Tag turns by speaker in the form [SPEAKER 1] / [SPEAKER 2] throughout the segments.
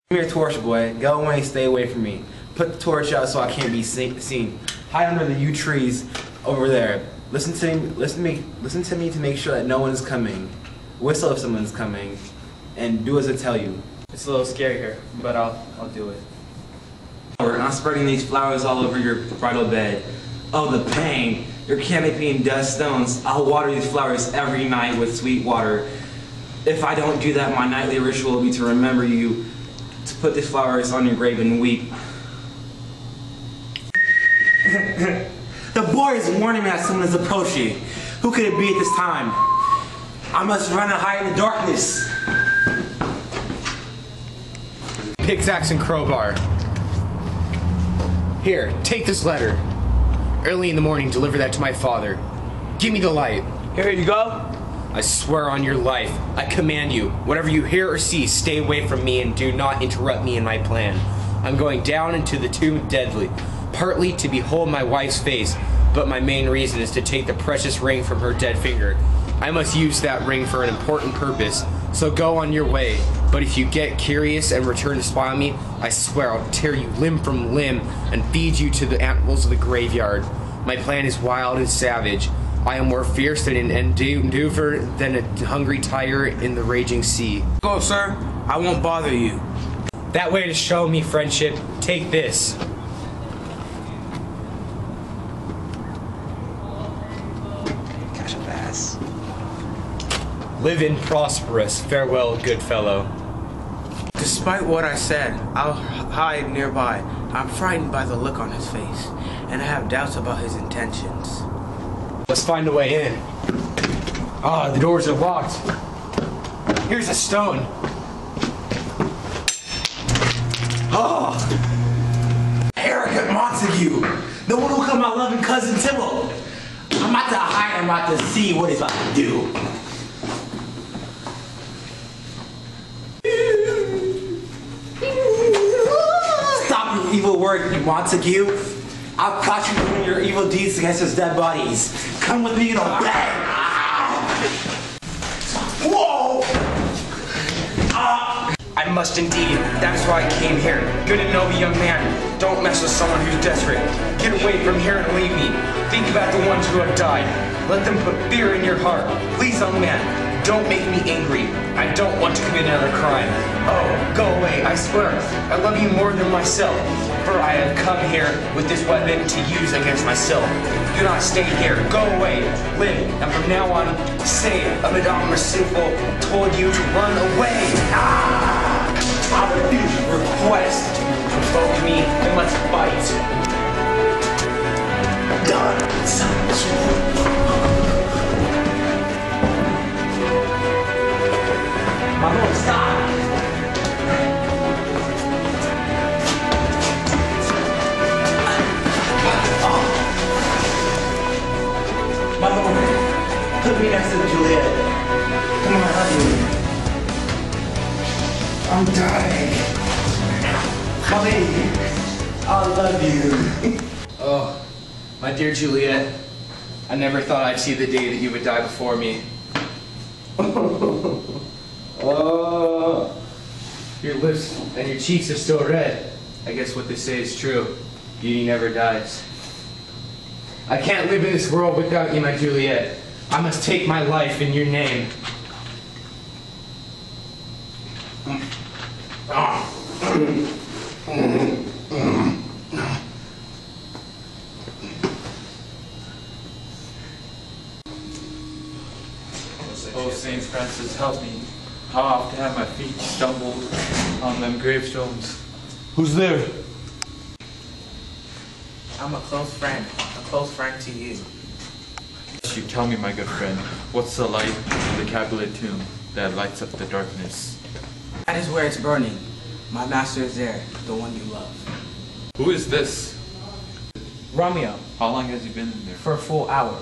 [SPEAKER 1] Give me your torch, boy. Go away, stay away from me. Put the torch out so I can't be seen. Hide under the yew trees over there. Listen to me to make sure that no one is coming. Whistle if someone's coming, and do as I tell you. It's a little scary here, but I'll do it. I'm spreading these flowers all over your bridal bed. Oh, the pain! Your canopy and dust stones. I'll water these flowers every night with sweet water. If I don't do that, my nightly ritual will be to remember you, to put these flowers on your grave and weep. The boy is warning me that someone is approaching. Who could it be at this time? I must run and hide in the darkness.
[SPEAKER 2] Pickaxe and crowbar. Here, take this letter. Early in the morning, deliver that to my father. Give me the light.
[SPEAKER 1] Here you go.
[SPEAKER 2] I swear on your life, I command you, whatever you hear or see, stay away from me and do not interrupt me in my plan. I'm going down into the tomb deadly, partly to behold my wife's face, but my main reason is to take the precious ring from her dead finger. I must use that ring for an important purpose, so go on your way. But if you get curious and return to spy on me, I swear I'll tear you limb from limb and feed you to the animals of the graveyard. My plan is wild and savage. I am more fierce than an endeavor than a hungry tiger in the raging sea.
[SPEAKER 1] Go, sir. I won't bother you.
[SPEAKER 2] That way to show me friendship, take this.
[SPEAKER 1] Catch a bass.
[SPEAKER 2] Live in prosperous. Farewell, good fellow.
[SPEAKER 3] Despite what I said, I'll hide nearby. I'm frightened by the look on his face, and I have doubts about his intentions.
[SPEAKER 2] Let's find a way in. Ah, the doors are locked. Here's a stone.
[SPEAKER 1] Oh! Arrogant Montague! The one who killed my loving cousin Tybalt! I'm about to hide and I'm about to see what he's about to do. Stop your evil work, you Montague! I've caught you doing your evil deeds against his dead bodies. Come with me and obey! Whoa!
[SPEAKER 2] I must indeed. That is why I came here. Good and noble young man. Don't mess with someone who's desperate. Get away from here and leave me. Think about the ones who have died. Let them put fear in your heart. Please, young man, don't make me angry. I don't want to commit another crime. Oh, go away, I swear. I love you more than myself. For I have come here with this weapon to use against myself. Do not stay here. Go away. Live. And from now on, say a Madame Merciful told you to run away. I refuse your request. Provoke me and let's fight. Done. My lord, stop. My lord, put me next to Juliet. Come on, help me. I'm dying. My lady, I love you. Oh, my dear Juliet, I never thought I'd see the day that you would die before me. Your lips and your cheeks are still red. I guess what they say is true. Beauty never dies. I can't live in this world without you, my Juliet. I must take my life in your name.
[SPEAKER 4] Oh, Saint Francis, help me. How often have my feet stumbled on them gravestones?
[SPEAKER 1] Who's there?
[SPEAKER 3] I'm a close friend to you.
[SPEAKER 4] You tell me, my good friend, what's the light in the Capulet tomb that lights up the darkness?
[SPEAKER 3] That is where it's burning. My master is there, the one you love.
[SPEAKER 4] Who is this?
[SPEAKER 3] Romeo,
[SPEAKER 4] How long has he been in there?
[SPEAKER 3] for a full hour.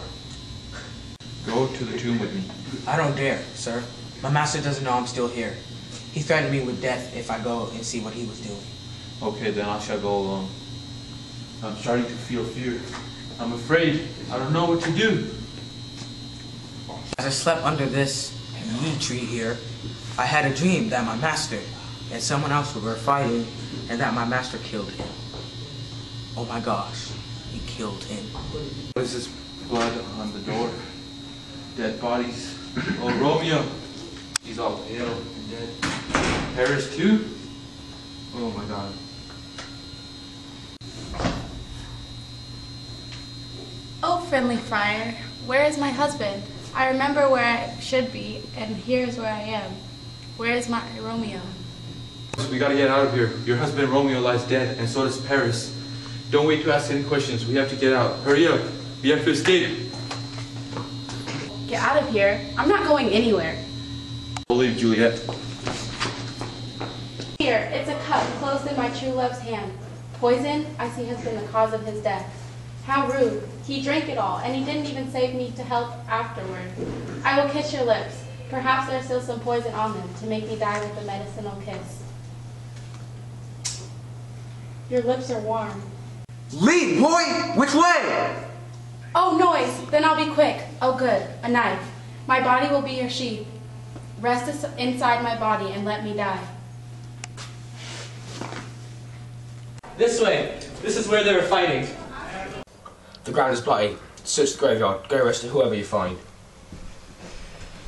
[SPEAKER 4] Go to the tomb with me.
[SPEAKER 3] I don't dare, sir. My master doesn't know I'm still here. He threatened me with death if I go and see what he was doing.
[SPEAKER 4] Okay, then I shall go alone. I'm starting to feel fear. I'm afraid. I don't know what to do.
[SPEAKER 3] As I slept under this yew tree here, I had a dream that my master, and someone else were fighting, and that my master killed him. Oh my gosh, he killed him.
[SPEAKER 4] What is this blood on the door? Dead bodies. Oh, Romeo. He's all pale and dead. Paris too? Oh my god.
[SPEAKER 5] Oh, friendly friar, where is my husband? I remember where I should be, and here's where I am. Where is my Romeo?
[SPEAKER 4] We gotta get out of here. Your husband Romeo lies dead, and so does Paris. Don't wait to ask any questions. We have to get out. Hurry up. We have to escape.
[SPEAKER 5] Get out of here. I'm not going anywhere.
[SPEAKER 4] We'll leave, Juliet.
[SPEAKER 5] Here, it's a cup closed in my true love's hand. Poison, I see, has been the cause of his death. How rude. He drank it all, and he didn't even save me to help afterward. I will kiss your lips. Perhaps there's still some poison on them to make me die with a medicinal kiss. Your lips are warm.
[SPEAKER 2] Leave, boy! Which way?
[SPEAKER 5] Oh, noise! Then I'll be quick. Oh, good. A knife. My body will be your sheath. Rest inside my body and let me die.
[SPEAKER 6] This way. This is where they were fighting.
[SPEAKER 7] The ground is bloody. Search the graveyard. Go arrest whoever you find.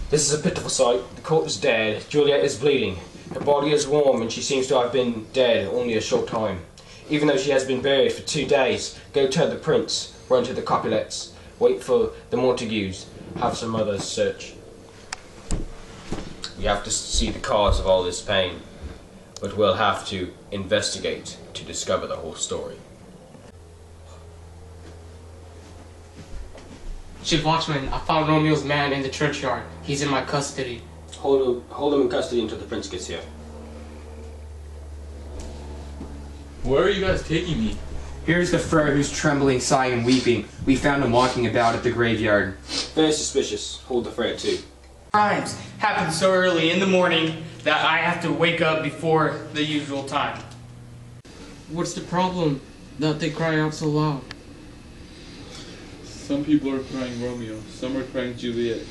[SPEAKER 7] This is a pitiful sight. The court is dead. Juliet is bleeding. Her body is warm and she seems to have been dead only a short time. Even though she has been buried for 2 days, go tell the prince. Run to the Capulets. Wait for the Montagues. Have some others search. We have to see the cause of all this pain, but we'll have to investigate to discover the whole story.
[SPEAKER 6] Chief Watchman, I found Romeo's man in the churchyard. He's in my custody.
[SPEAKER 7] Hold him in custody until the prince gets here.
[SPEAKER 4] Where are you guys taking me?
[SPEAKER 2] Here's the friar who's trembling, sighing, and weeping. We found him walking about at the graveyard.
[SPEAKER 7] Very suspicious. Hold the friar too.
[SPEAKER 6] Crimes happen so early in the morning that I have to wake up before the usual time. What's the problem that they cry out so loud?
[SPEAKER 4] Some people are crying Romeo, some are crying Juliet,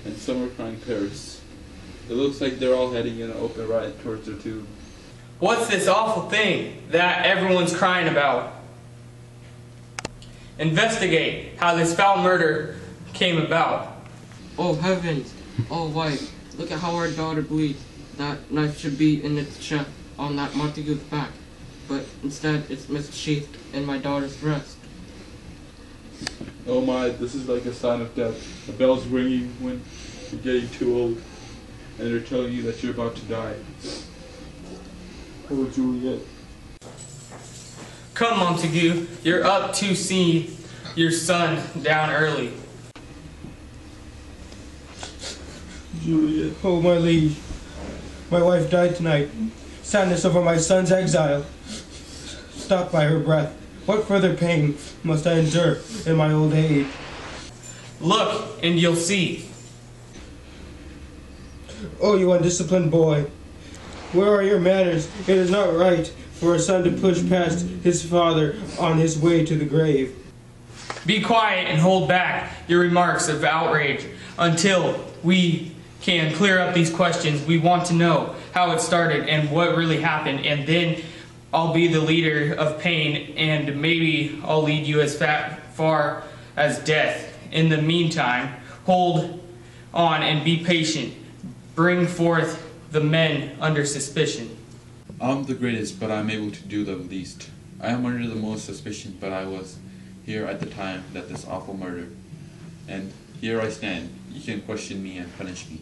[SPEAKER 4] and some are crying Paris. It looks like they're all heading in an open riot towards their tomb.
[SPEAKER 6] What's this awful thing that everyone's crying about? Investigate how this foul murder came about.
[SPEAKER 8] Oh heavens! Oh wife, look at how our daughter bleeds. That knife should be in its chest on that Montague's back, but instead it's missheathed in my daughter's breast.
[SPEAKER 4] Oh my, this is like a sign of death. The bell's ringing when you're getting too old, and they're telling you that you're about to die. Oh, Juliet.
[SPEAKER 6] Come, Montague, you're up to see your son down early.
[SPEAKER 9] Juliet, oh my liege, my wife died tonight. Sadness over my son's exile, stopped by her breath. What further pain must I endure in my old age?
[SPEAKER 6] Look, and you'll see.
[SPEAKER 9] Oh, you undisciplined boy, where are your manners? It is not right for a son to push past his father on his way to the grave.
[SPEAKER 6] Be quiet and hold back your remarks of outrage until we can clear up these questions. We want to know how it started and what really happened, and then I'll be the leader of pain, and maybe I'll lead you as far as death. In the meantime, hold on and be patient. Bring forth the men under suspicion.
[SPEAKER 4] I'm the greatest, but I'm able to do the least. I am under the most suspicion, but I was here at the time that this awful murder. And here I stand. You can question me and punish me.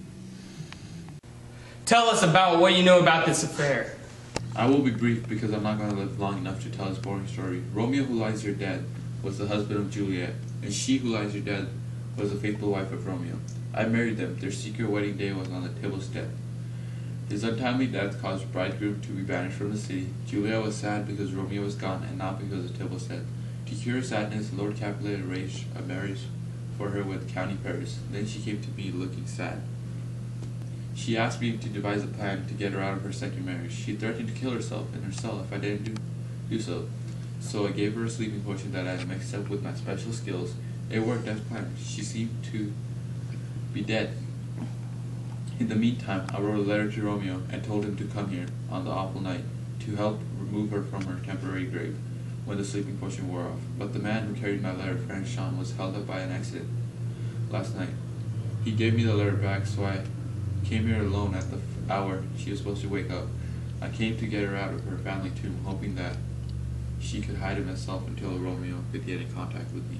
[SPEAKER 6] Tell us about what you know about this affair.
[SPEAKER 4] I will be brief because I'm not going to live long enough to tell this boring story. Romeo, who lies here dead, was the husband of Juliet, and she who lies here dead was the faithful wife of Romeo. I married them. Their secret wedding day was on the table's death. His untimely death caused the bridegroom to be banished from the city. Juliet was sad because Romeo was gone, and not because the table set. To cure her sadness, Lord Capulet arranged a marriage for her with County Paris. Then she came to me looking sad. She asked me to devise a plan to get her out of her second marriage. She threatened to kill herself in her cell if I didn't do so. So I gave her a sleeping potion that I mixed up with my special skills. It worked as planned. She seemed to be dead. In the meantime, I wrote a letter to Romeo and told him to come here on the awful night to help remove her from her temporary grave when the sleeping potion wore off. But the man who carried my letter, Frank Sean, was held up by an accident last night. He gave me the letter back, so I came here alone at the hour she was supposed to wake up. I came to get her out of her family tomb, hoping that she could hide it herself until Romeo could get in contact with me.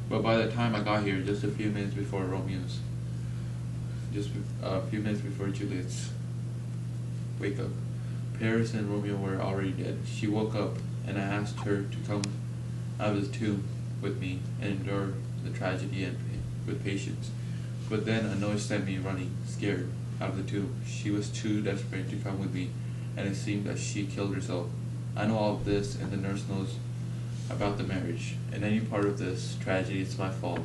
[SPEAKER 4] But by the time I got here, just a few minutes before Juliet's wake up, Paris and Romeo were already dead. She woke up, and I asked her to come out of the tomb with me and endure the tragedy and with patience. But then a noise sent me running, scared, out of the tomb. She was too desperate to come with me, and it seemed that she killed herself. I know all of this, and the nurse knows about the marriage. In any part of this tragedy, it's my fault.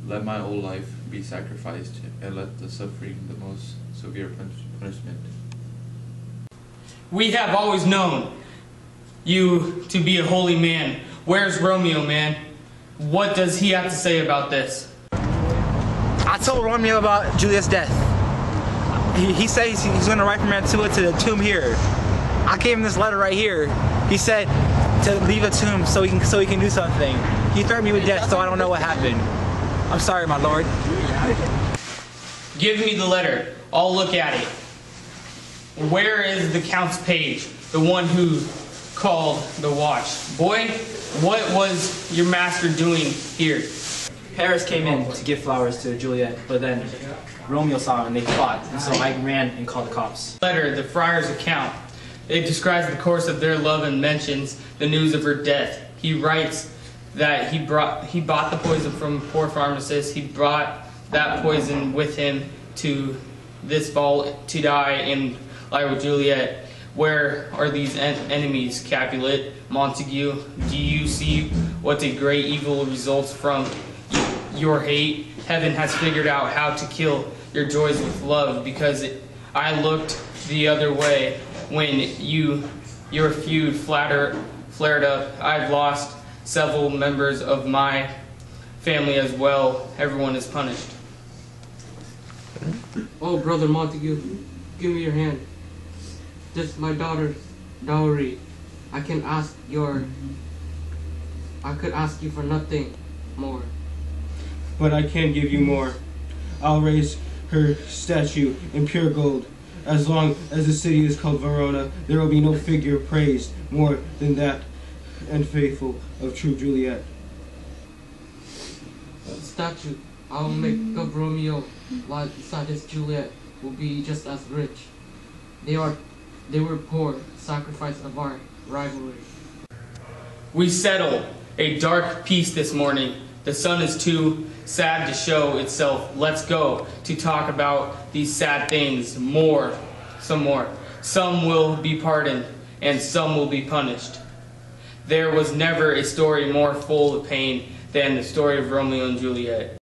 [SPEAKER 4] Let my old life be sacrificed, and let the suffering the most severe punishment.
[SPEAKER 6] We have always known you to be a holy man. Where's Romeo, man? What does he have to say about this?
[SPEAKER 1] I told Romeo about Juliet's death. He said he's going to write from Mantua to the tomb here. I gave him this letter right here. He said to leave the tomb so he can do something. He threatened me with death, so I don't know what happened. I'm sorry, my lord.
[SPEAKER 6] Give me the letter. I'll look at it. Where is the Count's page? The one who called the watch. Boy, what was your master doing here?
[SPEAKER 10] Paris came in to give flowers to Juliet, but then Romeo saw her and they fought, and so I ran and called the cops.
[SPEAKER 6] Letter, the friar's account. It describes the course of their love and mentions the news of her death. He writes that he bought the poison from a poor pharmacist. He brought that poison with him to this vault to die and lie with Juliet. Where are these enemies, Capulet, Montague? Do you see what a great evil results from your hate? Heaven has figured out how to kill your joys with love, because I looked the other way when your feud flared up. I've lost several members of my family as well. Everyone is punished.
[SPEAKER 8] Oh, Brother Montague, give me your hand. This is my daughter's dowry. I could ask you for nothing more.
[SPEAKER 9] But I can give you more. I'll raise her statue in pure gold. As long as the city is called Verona, there will be no figure praised more than that and faithful of true Juliet.
[SPEAKER 8] The statue I'll make of Romeo while beside his Juliet will be just as rich. They were poor, sacrifice of our rivalry.
[SPEAKER 6] We settle a dark peace this morning. The sun is too sad to show itself. Let's go to talk about these sad things some more. Some will be pardoned and some will be punished. There was never a story more full of pain than the story of Romeo and Juliet.